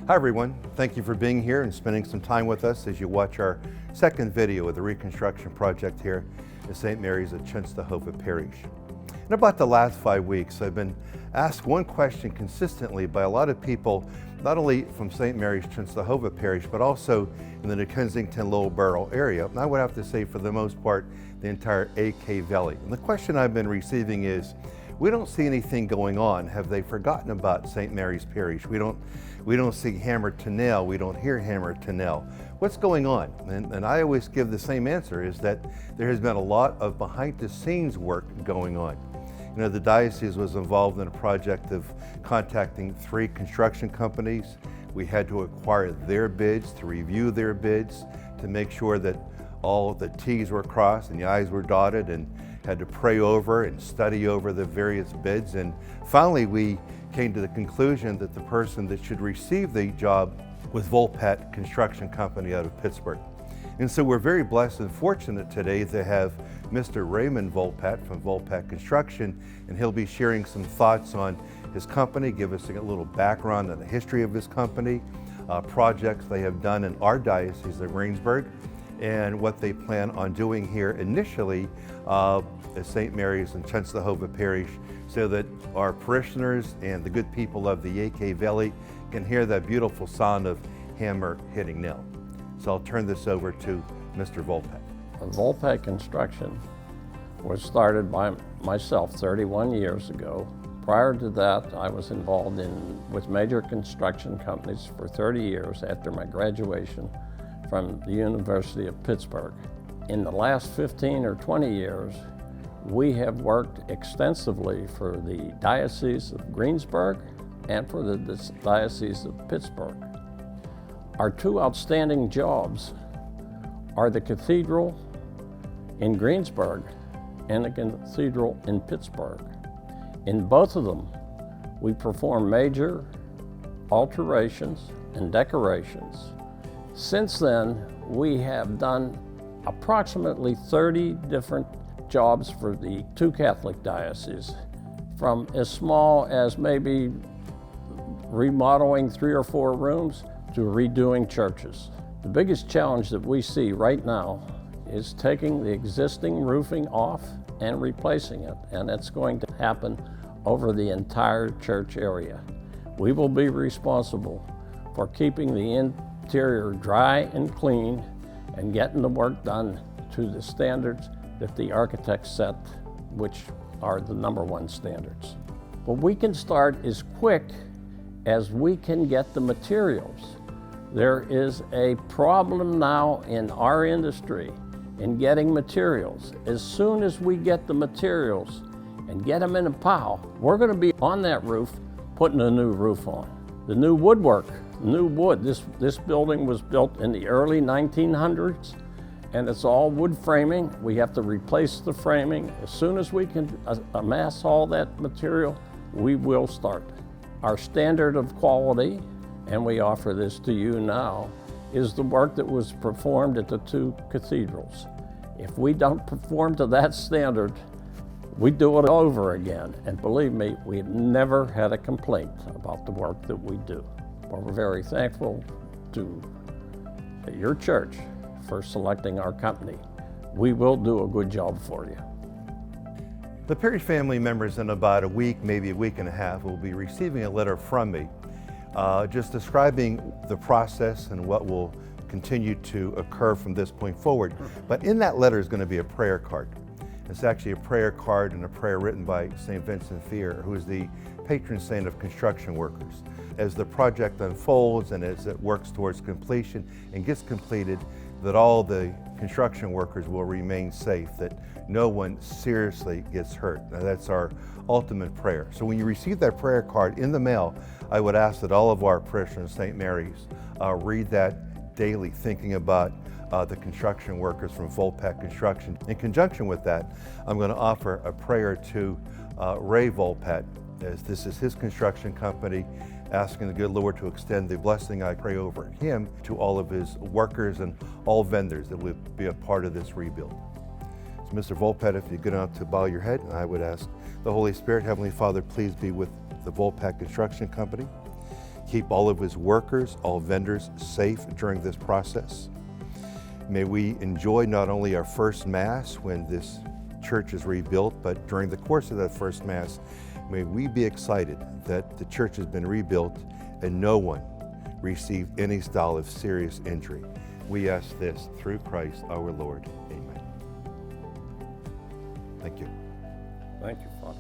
Hi everyone, thank you for being here and spending some time with us as you watch our second video of the reconstruction project here at St. Mary's at Czestochowa Parish. In about the last 5 weeks, I've been asked one question consistently by a lot of people, not only from St. Mary's Czestochowa Parish, but also in the New Kensington Lowell Borough area. And I would have to say, for the most part, the entire AK Valley. And the question I've been receiving is, we don't see anything going on. Have they forgotten about St. Mary's Parish? We don't see hammer to nail. We don't hear hammer to nail. What's going on? And I always give the same answer, is that there has been a lot of behind the scenes work going on. You know, the diocese was involved in a project of contacting 3 construction companies. We had to acquire their bids, to review their bids, to make sure that all the T's were crossed and the I's were dotted, and had to pray over and study over the various bids. And finally, we came to the conclusion that the person that should receive the job was Volpatt Construction Company out of Pittsburgh. And so we're very blessed and fortunate today to have Mr. Raymond Volpatt from Volpatt Construction, and he'll be sharing some thoughts on his company, give us a little background on the history of his company, projects they have done in our diocese of Greensburg, and what they plan on doing here initially at St. Mary's in Czestochowa Parish, so that our parishioners and the good people of the AK Valley can hear that beautiful sound of hammer hitting nail. So I'll turn this over to Mr. Volpatt. Volpatt Construction was started by myself 31 years ago. Prior to that, I was involved with major construction companies for 30 years after my graduation from the University of Pittsburgh. In the last 15 or 20 years, we have worked extensively for the Diocese of Greensburg and for the Diocese of Pittsburgh. Our 2 outstanding jobs are the cathedral in Greensburg and the cathedral in Pittsburgh. In both of them, we perform major alterations and decorations. Since then, we have done approximately 30 different jobs for the 2 Catholic dioceses, from as small as maybe remodeling 3 or 4 rooms to redoing churches. The biggest challenge that we see right now is taking the existing roofing off and replacing it, and it's going to happen over the entire church area. We will be responsible for keeping the interior dry and clean and getting the work done to the standards that the architects set, which are the #1 standards. But we can start as quick as we can get the materials. There is a problem now in our industry in getting materials. As soon as we get the materials and get them in a pile, we're going to be on that roof putting a new roof on. The new woodwork, new wood. This building was built in the early 1900s, and it's all wood framing. We have to replace the framing. As soon as we can amass all that material, we will start. Our standard of quality, and we offer this to you now, is the work that was performed at the 2 cathedrals. If we don't perform to that standard, we do it over again. And believe me, we've never had a complaint about the work that we do. But we're very thankful to your church for selecting our company. We will do a good job for you. The Parish family members in about a week, maybe a week and a half, will be receiving a letter from me just describing the process and what will continue to occur from this point forward. But in that letter is going to be a prayer card. It's actually a prayer card and a prayer written by Saint Vincent Ferrer, who is the patron saint of construction workers. As the project unfolds and as it works towards completion and gets completed, that all the construction workers will remain safe, that no one seriously gets hurt. Now, that's our ultimate prayer. So when you receive that prayer card in the mail, I would ask that all of our parishioners at St. Mary's read that daily, thinking about the construction workers from Volpatt Construction. In conjunction with that, I'm going to offer a prayer to Ray Volpatt, as this is his construction company, asking the good Lord to extend the blessing, I pray, over him to all of his workers and all vendors that will be a part of this rebuild. So Mr. Volpatt, if you're good enough to bow your head, I would ask the Holy Spirit, Heavenly Father, please be with the Volpatt Construction Company. keep all of his workers, all vendors safe during this process. May we enjoy not only our first Mass when this church is rebuilt, but during the course of that first Mass, may we be excited that the church has been rebuilt and no one received any style of serious injury. We ask this through Christ our Lord. Amen. Thank you. Thank you, Father.